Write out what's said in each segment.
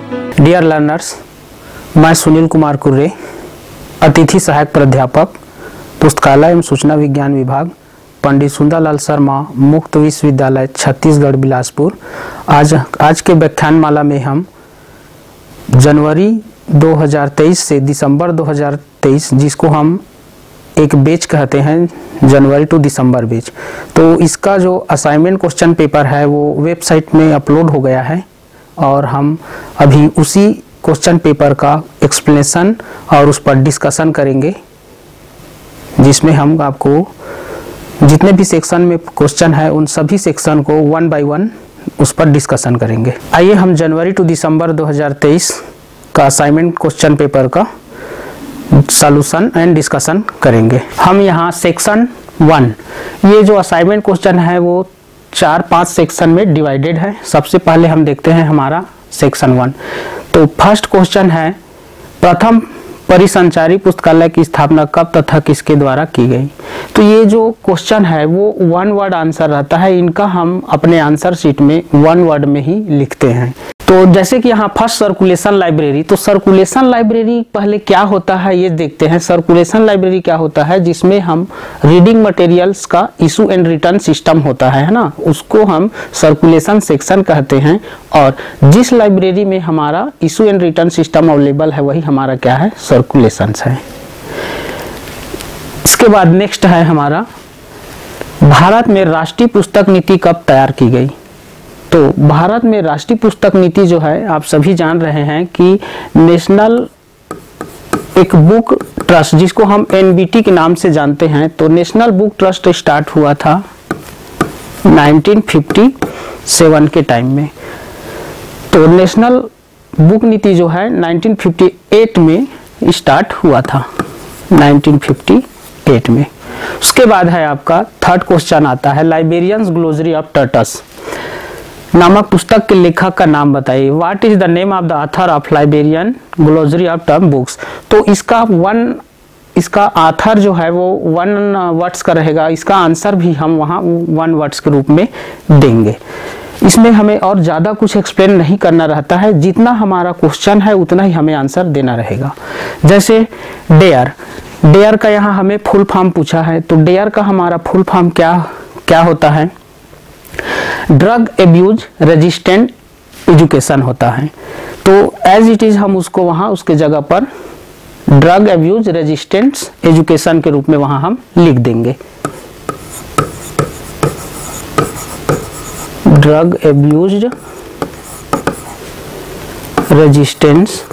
Dear learners, मैं सुनील कुमार कुर्रे, अतिथि सहायक प्राध्यापक, पुस्तकालय एवं सूचना विज्ञान विभाग, पंडित सुंदरलाल शर्मा मुक्त विश्वविद्यालय छत्तीसगढ़ बिलासपुर। आज के व्याख्यानमाला में हम जनवरी 2023 से दिसंबर 2023, जिसको हम एक बैच कहते हैं, जनवरी टू दिसंबर बैच, तो इसका जो असाइनमेंट क्वेश्चन पेपर है वो वेबसाइट में अपलोड हो गया है और हम अभी उसी क्वेश्चन पेपर का एक्सप्लेनेशन और उस पर डिस्कशन करेंगे, जिसमें हम आपको जितने भी सेक्शन में क्वेश्चन है उन सभी सेक्शन को 1 बाय 1 उस पर डिस्कशन करेंगे। आइए हम जनवरी टू दिसंबर 2023 का असाइनमेंट क्वेश्चन पेपर का सॉल्यूशन एंड डिस्कशन करेंगे। हम यहाँ सेक्शन 1, ये जो असाइनमेंट क्वेश्चन है वो 4-5 सेक्शन में डिवाइडेड है। सबसे पहले हम देखते हैं हमारा सेक्शन 1। तो फर्स्ट क्वेश्चन है, प्रथम परिसंचारी पुस्तकालय की स्थापना कब तथा किसके द्वारा की गई। तो ये जो क्वेश्चन है वो 1 वर्ड आंसर रहता है, इनका हम अपने आंसर शीट में 1 वर्ड में ही लिखते हैं। तो जैसे कि यहाँ फर्स्ट सर्कुलेशन लाइब्रेरी, तो सर्कुलेशन लाइब्रेरी पहले क्या होता है ये देखते हैं। सर्कुलेशन लाइब्रेरी क्या होता है, जिसमें हम रीडिंग मटेरियल्स का इशू एंड रिटर्न सिस्टम होता है ना, उसको हम सर्कुलेशन सेक्शन कहते हैं। और जिस लाइब्रेरी में हमारा issue and return system available है वही हमारा क्या है, सर्कुलेशन है। इसके बाद नेक्स्ट है हमारा, भारत में राष्ट्रीय पुस्तक नीति कब तैयार की गई। तो भारत में राष्ट्रीय पुस्तक नीति जो है, आप सभी जान रहे हैं कि नेशनल एक बुक ट्रस्ट, जिसको हम एनबीटी के नाम से जानते हैं, तो नेशनल बुक ट्रस्ट स्टार्ट हुआ था 1957 के टाइम में। तो नेशनल बुक नीति जो है 1958 में स्टार्ट हुआ था, 1958 में। उसके बाद है आपका थर्ड क्वेश्चन आता है, लाइब्रेरियंस ग्लोसरी ऑफ टर्टस नामक पुस्तक के लेखक का नाम बताइए। What is the name of the author of librarian glossary of term books. तो इसका ऑथर जो है वो 1 वर्ड्स का रहेगा, इसका आंसर भी हम वहाँ 1 वर्ड्स के रूप में देंगे। इसमें हमें और ज़्यादा कुछ एक्सप्लेन नहीं करना रहता है, जितना हमारा क्वेश्चन है उतना ही हमें आंसर देना रहेगा। जैसे डेयर का यहाँ हमें फुल फॉर्म पूछा है, तो डेयर का हमारा फुल फॉर्म क्या होता है, ड्रग एब्यूज रेजिस्टेंट एजुकेशन होता है। तो एज इट इज हम उसको वहाँ उसके जगह पर ड्रग एब्यूज रेजिस्टेंट एजुकेशन के रूप में वहाँ हम लिख देंगे, ड्रग एब्यूज रेजिस्टेंस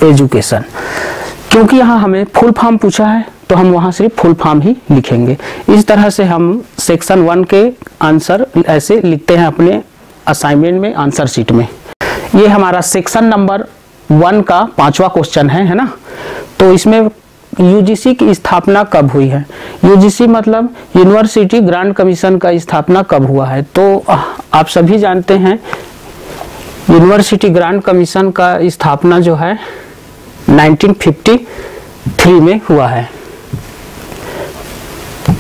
एजुकेशन। क्योंकि यहाँ हमें फुल फॉर्म पूछा है तो हम वहाँ सिर्फ फुल फॉर्म ही लिखेंगे। इस तरह से हम सेक्शन 1 के आंसर ऐसे लिखते हैं अपने असाइनमेंट में, आंसर शीट में। ये हमारा सेक्शन नंबर 1 का 5वां क्वेश्चन है ना। तो इसमें यूजीसी की स्थापना कब हुई है। यूजीसी मतलब यूनिवर्सिटी ग्रांट कमीशन का स्थापना कब हुआ है। तो आप सभी जानते हैं यूनिवर्सिटी ग्रांट कमीशन का स्थापना जो है 1953 में हुआ है।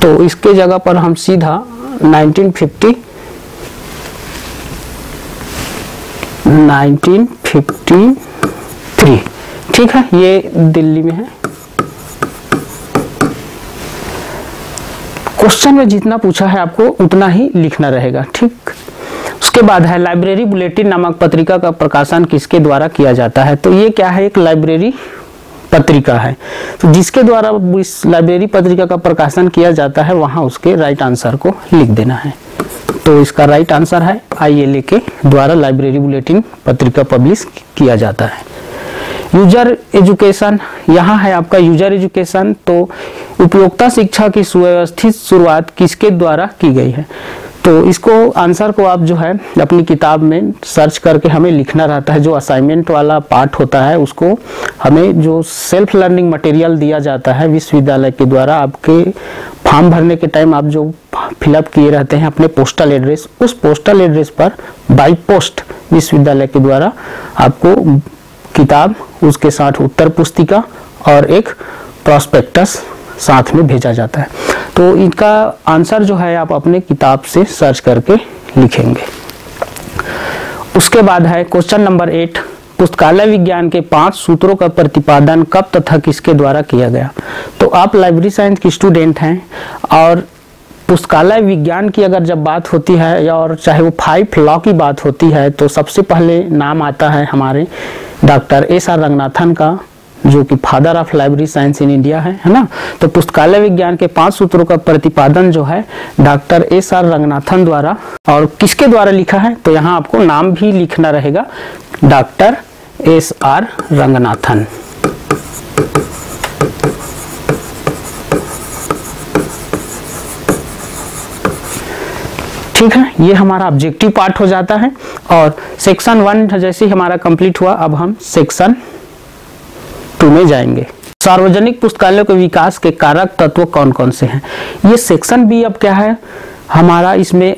तो इसके जगह पर हम सीधा 1953 ठीक है, ये दिल्ली में है। क्वेश्चन में जितना पूछा है आपको उतना ही लिखना रहेगा, ठीक। उसके बाद है, लाइब्रेरी बुलेटिन नामक पत्रिका का प्रकाशन किसके द्वारा किया जाता है। तो ये क्या है, एक लाइब्रेरी पत्रिका है। तो जिसके द्वारा इस लाइब्रेरी पत्रिका का प्रकाशन किया जाता है वहाँ उसके राइट आंसर को लिख देना है। तो इसका राइट आंसर है ILA के द्वारा लाइब्रेरी बुलेटिन पत्रिका पब्लिश किया जाता है। यूजर एजुकेशन, यहाँ है आपका यूजर एजुकेशन। तो उपयोक्ता शिक्षा की सुव्यवस्थित शुरुआत किसके द्वारा की गई है। तो इसको आंसर को आप जो है अपनी किताब में सर्च करके हमें लिखना रहता है। जो असाइनमेंट वाला पार्ट होता है उसको हमें जो सेल्फ लर्निंग मटेरियल दिया जाता है विश्वविद्यालय के द्वारा, आपके फॉर्म भरने के टाइम आप जो फिलअप किए रहते हैं अपने पोस्टल एड्रेस, उस पोस्टल एड्रेस पर बाई पोस्ट विश्वविद्यालय के द्वारा आपको किताब, उसके साथ उत्तर पुस्तिका और एक प्रॉस्पेक्टस साथ में भेजा जाता है। तो इनका आंसर जो है आप अपने किताब से सर्च करके लिखेंगे। उसके बाद है क्वेश्चन नंबर 8, पुस्तकालय विज्ञान के 5 सूत्रों का प्रतिपादन कब तथा किसके द्वारा किया गया। तो आप लाइब्रेरी साइंस की स्टूडेंट हैं और पुस्तकालय विज्ञान की अगर जब बात होती है या और चाहे वो 5 लॉ की बात होती है तो सबसे पहले नाम आता है हमारे डॉक्टर एस.आर. रंगनाथन का, जो कि father of library science in India है ना। तो पुस्तकालय विज्ञान के 5 सूत्रों का प्रतिपादन जो है डॉक्टर एस.आर. रंगनाथन द्वारा, और किसके द्वारा लिखा है तो यहाँ आपको नाम भी लिखना रहेगा, डॉक्टर एस.आर. रंगनाथन। ठीक है, ये हमारा ऑब्जेक्टिव पार्ट हो जाता है। और सेक्शन 1 जैसे ही हमारा कंप्लीट हुआ, अब हम सेक्शन 2 में जाएंगे। सार्वजनिक पुस्तकालयों के विकास के कारक तत्व कौन कौन से हैं। ये सेक्शन भी अब क्या है हमारा, इसमें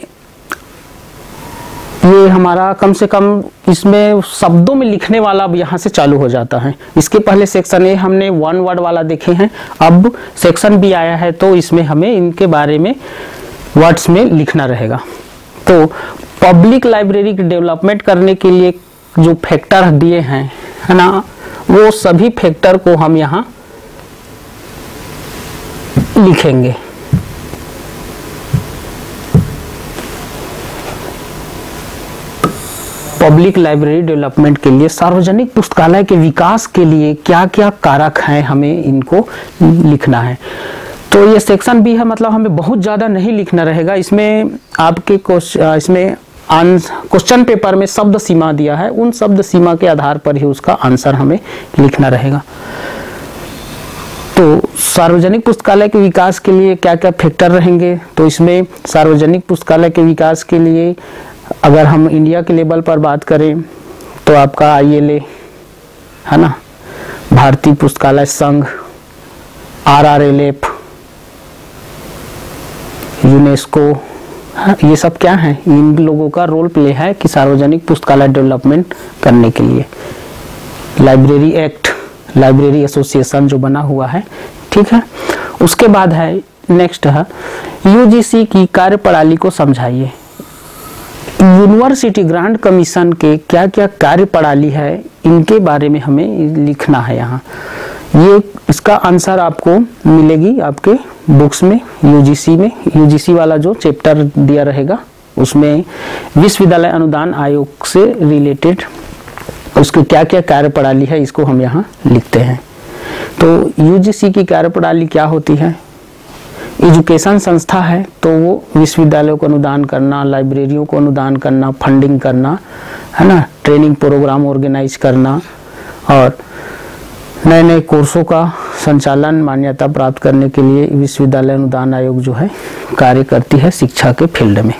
ये हमारा कम से कम इसमें शब्दों में लिखने वाला अब यहाँ से चालू हो जाता है। इसके पहले सेक्शन ए हमने 1 वर्ड वाला देखे हैं, अब सेक्शन बी आया है तो इसमें हमें इनके बारे में वर्ड्स में लिखना रहेगा। तो पब्लिक लाइब्रेरी की डेवलपमेंट करने के लिए जो फैक्टर दिए हैं है ना, वो सभी फैक्टर को हम यहाँ लिखेंगे। पब्लिक लाइब्रेरी डेवलपमेंट के लिए, सार्वजनिक पुस्तकालय के विकास के लिए क्या क्या कारक हैं, हमें इनको लिखना है। तो ये सेक्शन भी है, मतलब हमें बहुत ज़्यादा नहीं लिखना रहेगा। इसमें आपके इसमें क्वेश्चन पेपर में शब्द सीमा दिया है, उन शब्द सीमा के आधार पर ही उसका आंसर हमें लिखना रहेगा। तो सार्वजनिक पुस्तकालय के विकास के लिए क्या क्या फैक्टर रहेंगे, तो इसमें सार्वजनिक पुस्तकालय के विकास के लिए अगर हम इंडिया के लेवल पर बात करें तो आपका ILA है ना, भारतीय पुस्तकालय संघ, RRLF, यूनेस्को, ये सब क्या है, इन लोगों का रोल प्ले है कि सार्वजनिक पुस्तकालय डेवलपमेंट करने के लिए। लाइब्रेरी एक्ट, लाइब्रेरी एसोसिएशन जो बना हुआ है, ठीक है। उसके बाद है नेक्स्ट है UGC की कार्यप्रणाली को समझाइए। यूनिवर्सिटी ग्रांट कमीशन के क्या क्या कार्यप्रणाली है, इनके बारे में हमें लिखना है यहाँ। ये इसका आंसर आपको मिलेगी आपके बुक्स में, UGC में। UGC वाला जो चैप्टर दिया रहेगा उसमें विश्वविद्यालय अनुदान आयोग से रिलेटेड उसकी क्या क्या कार्यप्रणाली है, इसको हम यहाँ लिखते हैं। तो UGC की कार्यप्रणाली क्या होती है, एजुकेशन संस्था है तो वो विश्वविद्यालयों को अनुदान करना, लाइब्रेरियों को अनुदान करना, फंडिंग करना है ना, ट्रेनिंग प्रोग्राम ऑर्गेनाइज करना और नए नए कोर्सों का संचालन मान्यता प्राप्त करने के लिए विश्वविद्यालय अनुदान आयोग जो है कार्य करती है शिक्षा के फील्ड में।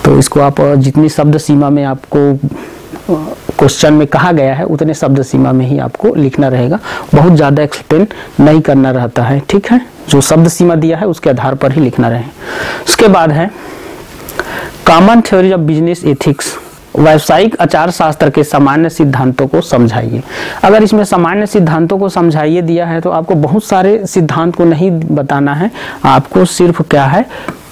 तो इसको आप जितनी शब्द सीमा में आपको क्वेश्चन में कहा गया है उतने शब्द सीमा में ही आपको लिखना रहेगा, बहुत ज़्यादा एक्सप्लेन नहीं करना रहता है, ठीक है। जो शब्द सीमा दिया है उसके आधार पर ही लिखना रहे। उसके बाद है common theory of business ethics, व्यावसायिक आचार शास्त्र के सामान्य सिद्धांतों को समझाइए। अगर इसमें सामान्य सिद्धांतों को समझाइए दिया है तो आपको बहुत सारे सिद्धांत को नहीं बताना है, आपको सिर्फ क्या है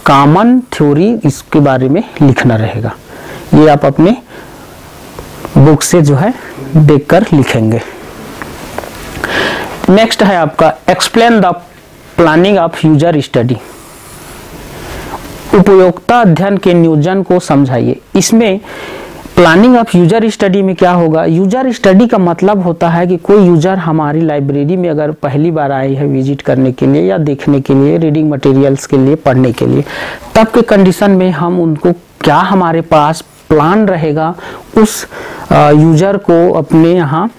कॉमन थ्योरी इसके बारे में लिखना रहेगा। ये आप अपने बुक से जो है देखकर लिखेंगे। नेक्स्ट है आपका explain the planning of user study, उपयोक्ता अध्ययन के नियोजन को समझाइए। इसमें प्लानिंग ऑफ यूजर स्टडी में क्या होगा, यूजर स्टडी का मतलब होता है कि कोई यूजर हमारी लाइब्रेरी में अगर पहली बार आई है विजिट करने के लिए या देखने के लिए, रीडिंग मटेरियल्स के लिए, पढ़ने के लिए, तब के कंडीशन में हम उनको क्या हमारे पास प्लान रहेगा उस यूजर को अपने यहाँ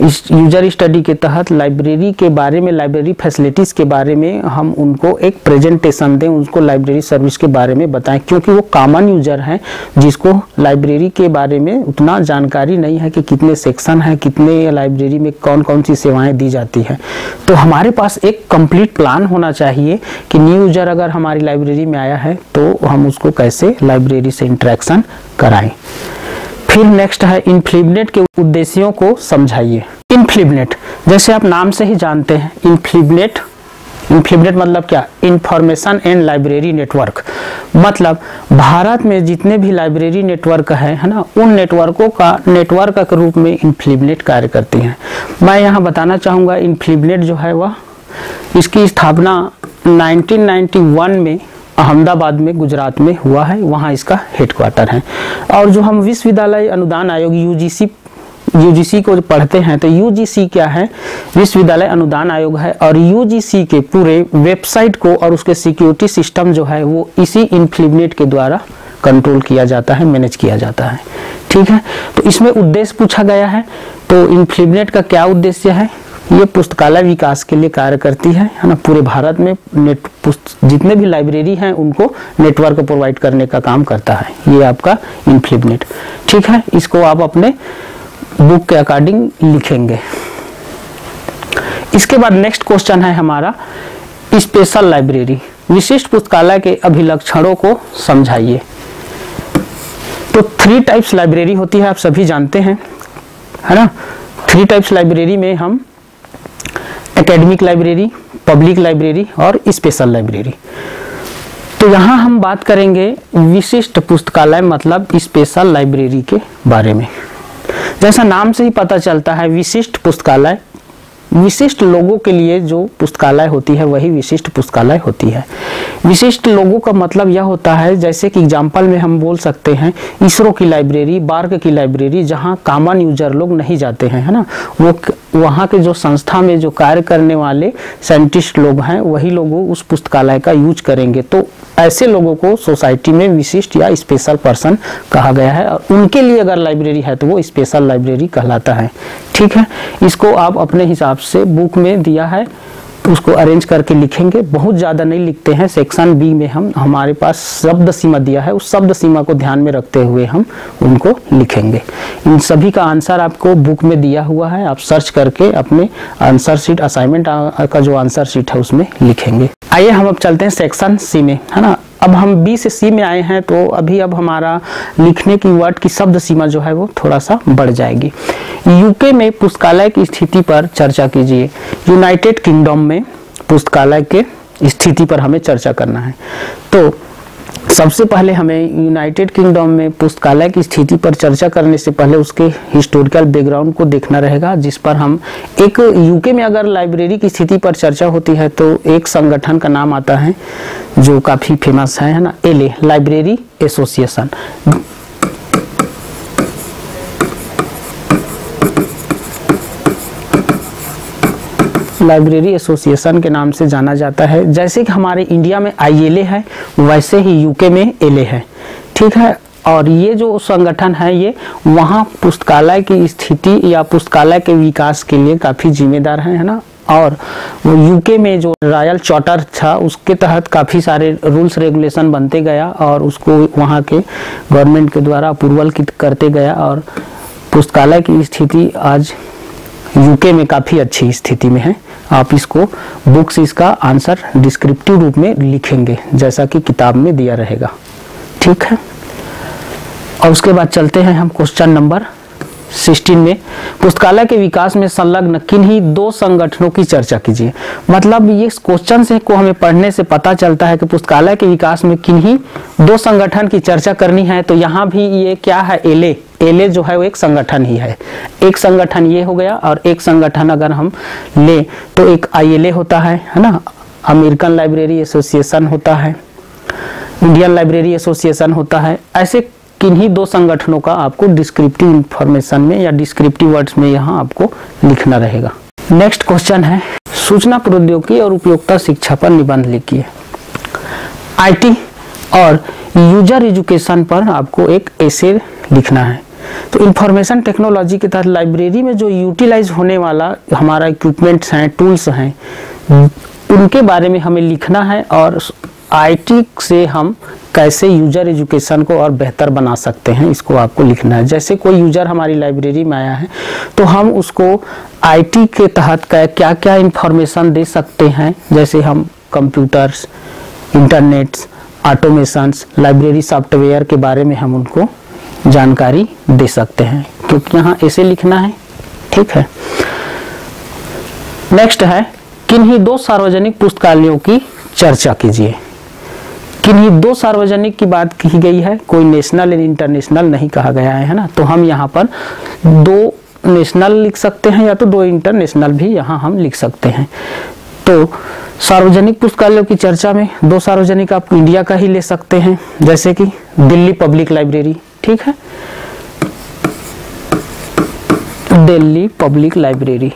इस यूजर स्टडी के तहत लाइब्रेरी के बारे में, लाइब्रेरी फैसिलिटीज़ के बारे में हम उनको एक प्रेजेंटेशन दें, उनको लाइब्रेरी सर्विस के बारे में बताएं, क्योंकि वो कॉमन यूजर हैं जिसको लाइब्रेरी के बारे में उतना जानकारी नहीं है कि कितने सेक्शन हैं, कितने लाइब्रेरी में कौन कौन सी सेवाएं दी जाती हैं। तो हमारे पास एक कंप्लीट प्लान होना चाहिए कि न्यू यूजर अगर हमारी लाइब्रेरी में आया है तो हम उसको कैसे लाइब्रेरी से इंटरेक्शन कराएं। फिर नेक्स्ट है इनफ्लिबनेट के उद्देश्यों को समझाइए। इनफ्लिबनेट जैसे आप नाम से ही जानते हैं, इनफ्लिबनेट इन्फिलिनेट मतलब क्या, इंफॉर्मेशन एंड लाइब्रेरी नेटवर्क, मतलब भारत में जितने भी लाइब्रेरी नेटवर्क है ना, उन नेटवर्कों का नेटवर्क के रूप में इन्फिलिनेट कार्य करती हैं। मैं यहाँ बताना चाहूँगा इन्फिलिनेट जो है वह, इसकी स्थापना 1991 में अहमदाबाद में गुजरात में हुआ है, वहाँ इसका हेडक्वार्टर है। और जो हम विश्वविद्यालय अनुदान आयोग यूजीसी को पढ़ते हैं तो यूजीसी क्या है, विश्वविद्यालय अनुदान आयोग है, और यूजीसी के पूरे वेबसाइट को और उसके सिक्योरिटी सिस्टम जो है वो इसी इन्फिलिनेट के द्वारा कंट्रोल किया जाता है, मैनेज किया जाता है। ठीक है, तो इसमें उद्देश्य पूछा गया है, तो इन्फिलिनेट का क्या उद्देश्य है, ये पुस्तकालय विकास के लिए कार्य करती है ना, पूरे भारत में जितने भी लाइब्रेरी हैं उनको नेटवर्क प्रोवाइड करने का काम करता है, ये आपका इन्फिलिनेट। ठीक है, इसको आप अपने बुक के अकॉर्डिंग लिखेंगे। इसके बाद नेक्स्ट क्वेश्चन है हमारा, स्पेशल लाइब्रेरी, विशिष्ट पुस्तकालय के अभिलक्षणों को समझाइए। तो 3 टाइप्स लाइब्रेरी होती है, आप सभी जानते हैं, है ना। 3 टाइप्स लाइब्रेरी में हम एकेडमिक लाइब्रेरी, पब्लिक लाइब्रेरी और स्पेशल लाइब्रेरी। तो यहाँ हम बात करेंगे विशिष्ट पुस्तकालय मतलब स्पेशल लाइब्रेरी के बारे में। जैसा नाम से ही पता चलता है, विशिष्ट पुस्तकालय, विशिष्ट लोगों के लिए जो पुस्तकालय होती है वही विशिष्ट पुस्तकालय होती है। विशिष्ट लोगों का मतलब यह होता है, जैसे कि एग्जाम्पल में हम बोल सकते हैं इसरो की लाइब्रेरी, बार्ग की लाइब्रेरी, जहाँ कॉमन यूजर लोग नहीं जाते हैं, है ना, वो वहाँ के जो संस्था में जो कार्य करने वाले साइंटिस्ट लोग हैं वही लोग उस पुस्तकालय का यूज करेंगे। तो ऐसे लोगों को सोसाइटी में विशिष्ट या स्पेशल पर्सन कहा गया है, और उनके लिए अगर लाइब्रेरी है तो वो स्पेशल लाइब्रेरी कहलाता है। ठीक है, इसको आप अपने हिसाब से बुक में दिया है उसको अरेंज करके लिखेंगे, बहुत ज़्यादा नहीं लिखते हैं। सेक्शन बी में हमारे पास शब्द सीमा दिया है, उस शब्द सीमा को ध्यान में रखते हुए हम उनको लिखेंगे। इन सभी का आंसर आपको बुक में दिया हुआ है, आप सर्च करके अपने आंसर शीट, असाइनमेंट का जो आंसर शीट है उसमें लिखेंगे। आइए हम अब चलते हैं सेक्शन सी में, है ना। अब हम बी से सी में आए हैं, तो अब हमारा लिखने की वर्ड की शब्द सीमा जो है वो थोड़ा सा बढ़ जाएगी। यूके में पुस्तकालय की स्थिति पर चर्चा कीजिए। यूनाइटेड किंगडम में पुस्तकालय के स्थिति पर हमें चर्चा करना है। तो सबसे पहले हमें यूनाइटेड किंगडम में पुस्तकालय की स्थिति पर चर्चा करने से पहले उसके हिस्टोरिकल बैकग्राउंड को देखना रहेगा, जिस पर हम एक यूके में अगर लाइब्रेरी की स्थिति पर चर्चा होती है तो एक संगठन का नाम आता है जो काफ़ी फेमस है ना, LA, library association. Library association के नाम से जाना जाता है। जैसे कि हमारे इंडिया में आईएलए है, वैसे ही यूके में एलए है। ठीक है, और ये जो संगठन है ये वहाँ पुस्तकालय की स्थिति या पुस्तकालय के विकास के लिए काफ़ी जिम्मेदार है ना। और वो यूके में जो रॉयल चार्टर था उसके तहत काफ़ी सारे रूल्स रेगुलेशन बनते गया और उसको वहाँ के गवर्नमेंट के द्वारा अप्रूवल करते गया, और पुस्तकालय की स्थिति आज यूके में काफ़ी अच्छी स्थिति में है। आप इसको बुक से इसका आंसर डिस्क्रिप्टिव रूप में लिखेंगे जैसा कि किताब में दिया रहेगा। ठीक है, और उसके बाद चलते हैं हम क्वेश्चन नंबर 16 में। पुस्तकालय के विकास में संलग्न किन्हीं 2 संगठनों की चर्चा कीजिए। मतलब ये क्वेश्चन से को हमें पढ़ने से पता चलता है कि पुस्तकालय के विकास में किन्हीं 2 संगठन की चर्चा करनी है। तो यहाँ भी ये क्या है, एलए, एलए जो है वो एक संगठन ही है। एक संगठन ये हो गया, और एक संगठन अगर हम ले तो एक आईएलए होता है ना, अमेरिकन लाइब्रेरी एसोसिएशन होता है, इंडियन लाइब्रेरी एसोसिएशन होता है। ऐसे किन्हीं 2 संगठनों का आपको डिस्क्रिप्टिव इंफॉर्मेशन में या डिस्क्रिप्टिव वर्ड्स में यहाँ आपको लिखना रहेगा। नेक्स्ट क्वेश्चन है, सूचना प्रौद्योगिकी और उपयोगिता शिक्षा पर निबंध लिखिए। आईटी और यूजर एजुकेशन पर आपको एक एसे लिखना है। तो इंफॉर्मेशन टेक्नोलॉजी के तहत लाइब्रेरी में जो यूटिलाइज होने वाला हमारा इक्विपमेंट्स हैं, टूल्स हैं, उनके बारे में हमें लिखना है, और आईटी से हम कैसे यूजर एजुकेशन को और बेहतर बना सकते हैं इसको आपको लिखना है। जैसे कोई यूजर हमारी लाइब्रेरी में आया है तो हम उसको आईटी के तहत क्या क्या इंफॉर्मेशन दे सकते हैं, जैसे हम computers, internets, automations, library software के बारे में हम उनको जानकारी दे सकते हैं, क्योंकि यहाँ ऐसे लिखना है। ठीक है, नेक्स्ट है किन्हीं दो सार्वजनिक पुस्तकालयों की चर्चा कीजिए। किन्हीं दो सार्वजनिक की बात की गई है, कोई नेशनल एंड इंटरनेशनल नहीं कहा गया है ना, तो हम यहाँ पर दो नेशनल लिख सकते हैं या तो दो इंटरनेशनल भी यहाँ हम लिख सकते हैं। तो सार्वजनिक पुस्तकालयों की चर्चा में दो सार्वजनिक आप इंडिया का ही ले सकते हैं, जैसे कि दिल्ली पब्लिक लाइब्रेरी, ठीक है, Delhi public library.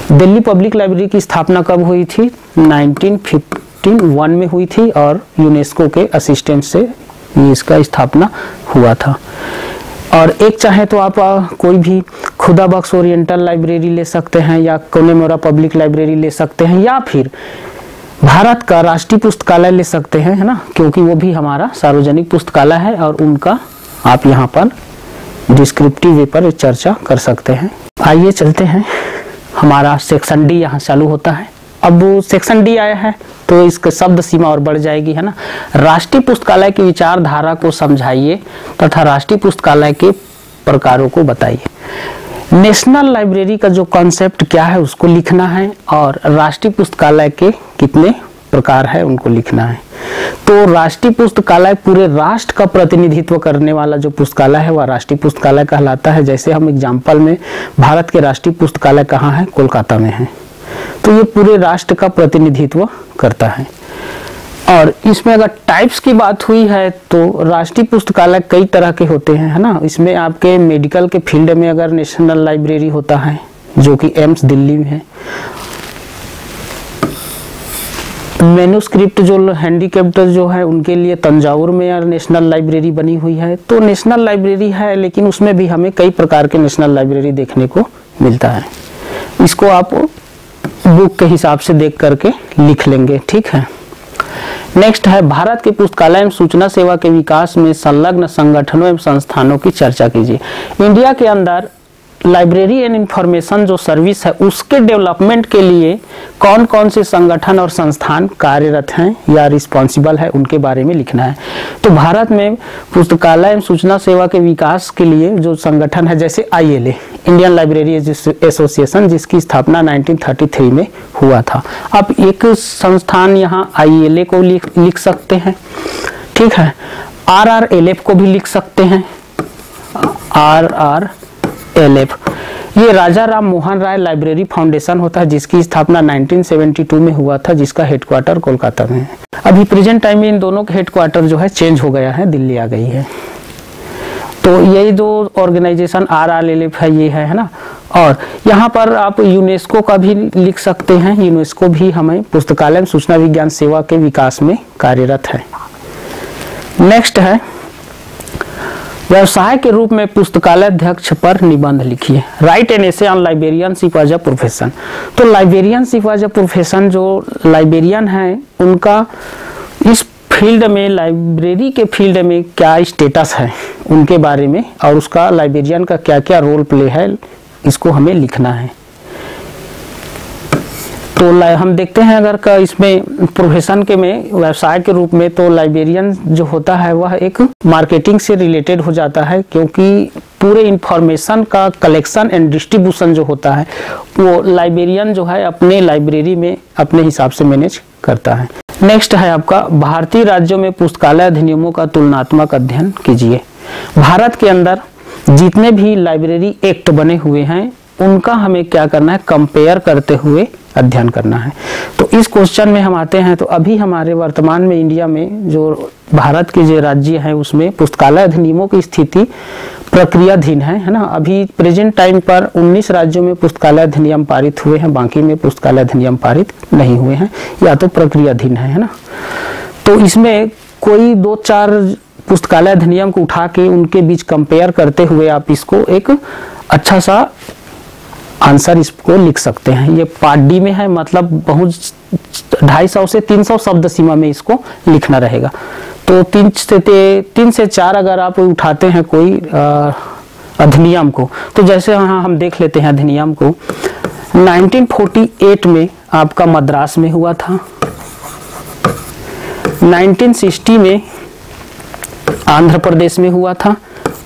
Delhi public library की स्थापना कब हुई थी? 1951 में हुई थी और यूनेस्को के असिस्टेंट से इसका स्थापना हुआ था। और एक चाहे तो आप कोई भी खुदा बख्श ओरिएंटल लाइब्रेरी ले सकते हैं या कोनेमोरा पब्लिक लाइब्रेरी ले सकते हैं या फिर भारत का राष्ट्रीय पुस्तकालय ले सकते हैं, है ना, क्योंकि वो भी हमारा सार्वजनिक पुस्तकालय है और उनका आप यहाँ पर डिस्क्रिप्टिव वे पर चर्चा कर सकते हैं। आइए चलते हैं, हमारा सेक्शन डी यहाँ चालू होता है। अब सेक्शन डी आया है तो इसका शब्द सीमा और बढ़ जाएगी, है ना। राष्ट्रीय पुस्तकालय की विचारधारा को समझाइए तथा राष्ट्रीय पुस्तकालय के प्रकारों को बताइए। नेशनल लाइब्रेरी का जो कॉन्सेप्ट क्या है उसको लिखना है और राष्ट्रीय पुस्तकालय के कितने प्रकार है उनको लिखना है। तो राष्ट्रीय पुस्तकालय पूरे राष्ट्र का प्रतिनिधित्व करने वाला जो पुस्तकालय है वह राष्ट्रीय पुस्तकालय कहलाता है। जैसे हम एग्जाम्पल में भारत के राष्ट्रीय पुस्तकालय कहाँ है? कोलकाता में है। तो ये पूरे राष्ट्र का प्रतिनिधित्व करता है। और इसमें अगर टाइप्स की बात हुई है तो राष्ट्रीय पुस्तकालय कई तरह के होते हैं, है ना। इसमें आपके मेडिकल के फील्ड में अगर नेशनल लाइब्रेरी होता है जो कि एम्स दिल्ली में है, मैन्युस्क्रिप्ट जो हैंडीकैप्ड जो है उनके लिए तंजावुर में यार नेशनल लाइब्रेरी बनी हुई है। तो नेशनल लाइब्रेरी है लेकिन उसमें भी हमें कई प्रकार के नेशनल लाइब्रेरी देखने को मिलता है। इसको आप बुक के हिसाब से देख करके लिख लेंगे, ठीक है। नेक्स्ट है भारत के पुस्तकालय एवं सूचना सेवा के विकास में संलग्न संगठनों एवं संस्थानों की चर्चा कीजिए। इंडिया के अंदर लाइब्रेरी एंड इंफॉर्मेशन जो सर्विस है उसके डेवलपमेंट के लिए कौन कौन से संगठन और संस्थान कार्यरत हैं या रिस्पॉन्सिबल है उनके बारे में लिखना है। तो भारत में पुस्तकालय एवं सूचना सेवा के विकास के लिए जो संगठन है, जैसे ILA इंडियन लाइब्रेरी एसोसिएशन, जिसकी स्थापना 1933 में हुआ था। अब एक संस्थान यहाँ ILA को लिख सकते हैं, ठीक है। RRLF को भी लिख सकते हैं, RRLF। ये राजा राम मोहन राय लाइब्रेरी फाउंडेशन होता है जिसकी स्थापना 1972 में हुआ था, जिसका हेडक्वार्टर कोलकाता में है। अभी प्रेजेंट टाइम में इन दोनों का हेडक्वार्टर जो है चेंज हो गया है, दिल्ली आ गई है। तो यही दो ऑर्गेनाइजेशन RRLF है, ये है ना। और यहाँ पर आप यूनेस्को का भी लिख सकते हैं। यूनेस्को भी हमें पुस्तकालय सूचना विज्ञान सेवा के विकास में कार्यरत है। नेक्स्ट है व्यवसाय के रूप में पुस्तकालय अध्यक्ष पर निबंध लिखिए। Write an essay on librarianship as a profession. तो लाइब्रेरियनशिप एज अ प्रोफेशन, जो लाइब्रेरियन है उनका इस फील्ड में, लाइब्रेरी के फील्ड में क्या स्टेटस है उनके बारे में और उसका लाइब्रेरियन का क्या क्या रोल प्ले है, इसको हमें लिखना है। तो हम देखते हैं अगर इसमें प्रोफेशन के में व्यवसाय के रूप में, तो लाइब्रेरियन जो होता है वह एक मार्केटिंग से रिलेटेड हो जाता है, क्योंकि पूरे इंफॉर्मेशन का कलेक्शन एंड डिस्ट्रीब्यूशन जो होता है वो लाइब्रेरियन जो है अपने लाइब्रेरी में अपने हिसाब से मैनेज करता है। नेक्स्ट है आपका भारतीय राज्यों में पुस्तकालय अधिनियमों का तुलनात्मक अध्ययन कीजिए। भारत के अंदर जितने भी लाइब्रेरी एक्ट बने हुए हैं उनका हमें क्या करना है, कंपेयर करते हुए अध्ययन करना है। तो इस क्वेश्चन में हम आते हैं, तो अभी हमारे वर्तमान में इंडिया में जो भारत के जो राज्य हैं उसमें पुस्तकालय अधिनियमों की स्थिति प्रक्रियाधीन है ना। अभी प्रेजेंट टाइम पर 19 राज्यों में पुस्तकालय अधिनियम पारित हुए हैं, बाकी में पुस्तकालय अधिनियम पारित नहीं हुए हैं या तो प्रक्रियाधीन है ना। तो इसमें कोई 2-4 पुस्तकालय अधिनियम को उठा के उनके बीच कंपेयर करते हुए आप इसको एक अच्छा सा आंसर इसको लिख सकते हैं। ये पार्ट डी में है, मतलब बहुत 250 से 300 शब्द सीमा में इसको लिखना रहेगा। तो 3 से 4 अगर आप उठाते हैं कोई अधिनियम को, तो जैसे यहाँ हम देख लेते हैं अधिनियम को 1948 में आपका मद्रास में हुआ था, 1960 में आंध्र प्रदेश में हुआ था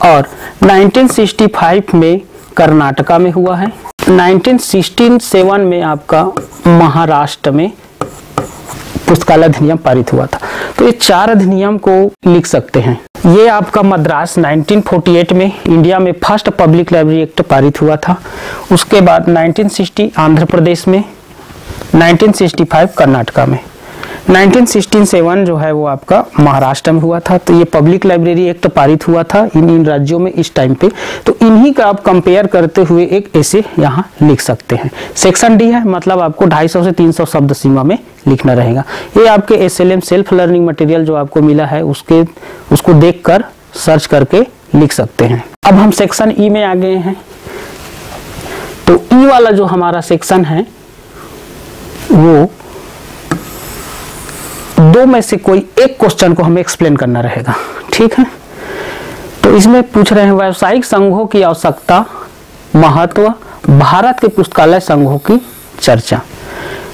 और 1965 में कर्नाटका में हुआ है, 1967 में आपका महाराष्ट्र में पुस्तकालय अधिनियम पारित हुआ था। तो ये 4 अधिनियम को लिख सकते हैं। ये आपका मद्रास 1948 में इंडिया में फर्स्ट पब्लिक लाइब्रेरी एक्ट पारित हुआ था। उसके बाद 1960 आंध्र प्रदेश में, 1965 कर्नाटका में, 1967 जो है वो आपका महाराष्ट्र में हुआ था। तो ये पब्लिक लाइब्रेरी एक्ट पारित हुआ था इन राज्यों में इस टाइम पे। तो इन्हीं का आप कंपेयर करते हुए एक ऐसे यहाँ लिख सकते हैं। सेक्शन डी है, मतलब आपको 250 से 300 शब्द सीमा में लिखना रहेगा। ये आपके एसएलएम सेल्फ लर्निंग मटेरियल जो आपको मिला है उसको देखकर सर्च करके लिख सकते हैं। अब हम सेक्शन ई में आ गए हैं। तो ई वाला जो हमारा सेक्शन है वो 2 में से कोई एक क्वेश्चन को हमें एक्सप्लेन करना रहेगा, ठीक है। तो इसमें पूछ रहे हैं व्यावसायिक संघों की आवश्यकता, महत्व, भारत के पुस्तकालय संघों की चर्चा।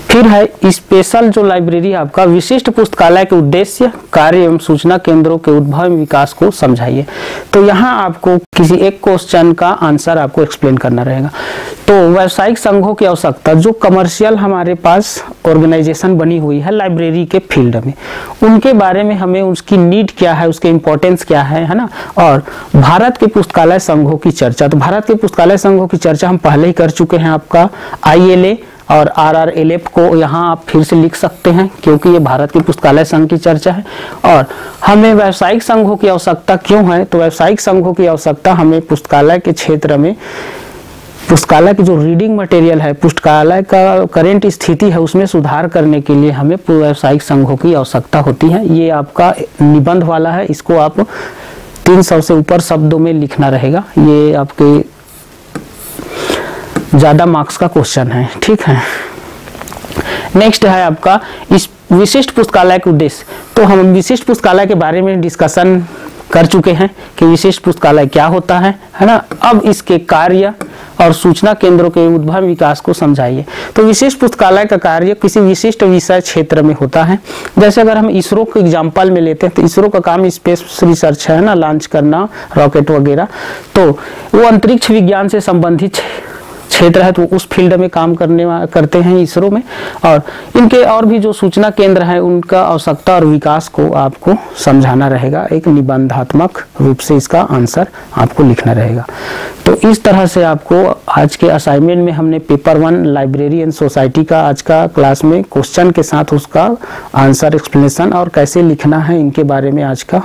फिर है स्पेशल जो लाइब्रेरी आपका विशिष्ट पुस्तकालय के उद्देश्य, कार्य एवं सूचना केंद्रों के उद्भव एवं विकास को समझाइए। तो यहाँ आपको किसी एक क्वेश्चन का आंसर आपको एक्सप्लेन करना रहेगा। तो व्यावसायिक संघों की आवश्यकता, जो कमर्शियल हमारे पास ऑर्गेनाइजेशन बनी हुई है लाइब्रेरी के फील्ड में, उनके बारे में हमें उसकी नीड क्या है, उसके इम्पोर्टेंस क्या है ना। और भारत के पुस्तकालय संघों की चर्चा, तो भारत के पुस्तकालय संघों की चर्चा हम पहले ही कर चुके हैं। आपका ILA और RRLF को यहाँ आप फिर से लिख सकते हैं क्योंकि ये भारत के पुस्तकालय संघ की चर्चा है। और हमें व्यावसायिक संघों की आवश्यकता क्यों है, तो व्यावसायिक संघों की आवश्यकता हमें पुस्तकालय के क्षेत्र में पुस्तकालय की जो रीडिंग मटेरियल है, पुस्तकालय का करेंट स्थिति है, उसमें सुधार करने के लिए हमें व्यावसायिक संघों की आवश्यकता होती है। ये आपका निबंध वाला है, इसको आप 300 से ऊपर शब्दों में लिखना रहेगा। ये आपके ज्यादा मार्क्स का क्वेश्चन है, ठीक है। नेक्स्ट है आपका इस विशिष्ट पुस्तकालय के उद्देश्य। तो हम विशिष्ट पुस्तकालय के बारे में डिस्कशन कर चुके हैं कि विशिष्ट पुस्तकालय क्या होता है ना। अब इसके कार्य और सूचना केंद्रों के उद्भव विकास को समझाइए। तो विशिष्ट पुस्तकालय का कार्य किसी विशिष्ट विषय क्षेत्र में होता है। जैसे अगर हम इसरो को एग्जांपल में लेते हैं तो इसरो का काम स्पेस रिसर्च है ना, लॉन्च करना रॉकेट वगैरह। तो वो अंतरिक्ष विज्ञान से संबंधित क्षेत्र है, तो उस फील्ड में काम करते हैं इसरो में। और इनके और भी जो सूचना केंद्र है उनका आवश्यकता और विकास को आपको समझाना रहेगा। एक निबंधात्मक रूप से इसका आंसर आपको लिखना रहेगा। तो इस तरह से आपको आज के असाइनमेंट में हमने पेपर 1 लाइब्रेरी एंड सोसाइटी का आज का क्लास में क्वेश्चन के साथ उसका आंसर एक्सप्लेनेशन और कैसे लिखना है इनके बारे में आज का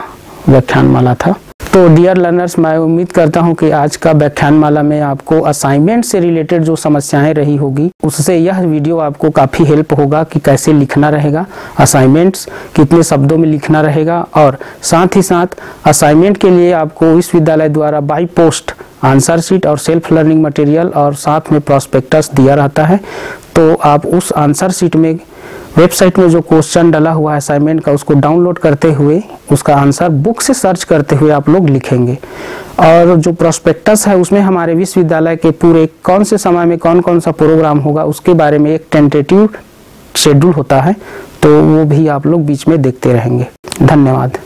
व्याख्यान माला था। तो डियर लर्नर्स, मैं उम्मीद करता हूं कि आज का व्याख्यान माला में आपको असाइनमेंट से रिलेटेड जो समस्याएं रही होगी उससे यह वीडियो आपको काफ़ी हेल्प होगा कि कैसे लिखना रहेगा असाइनमेंट्स, कितने शब्दों में लिखना रहेगा। और साथ ही साथ असाइनमेंट के लिए आपको विश्वविद्यालय द्वारा बाई पोस्ट आंसर शीट और सेल्फ लर्निंग मटेरियल और साथ में प्रॉस्पेक्टस दिया रहता है। तो आप उस आंसर शीट में वेबसाइट में जो क्वेश्चन डला हुआ है असाइनमेंट का, उसको डाउनलोड करते हुए उसका आंसर बुक से सर्च करते हुए आप लोग लिखेंगे। और जो प्रोस्पेक्टस है उसमें हमारे विश्वविद्यालय के पूरे कौन से समय में कौन कौन सा प्रोग्राम होगा उसके बारे में एक टेंटेटिव शेड्यूल होता है, तो वो भी आप लोग बीच में देखते रहेंगे। धन्यवाद।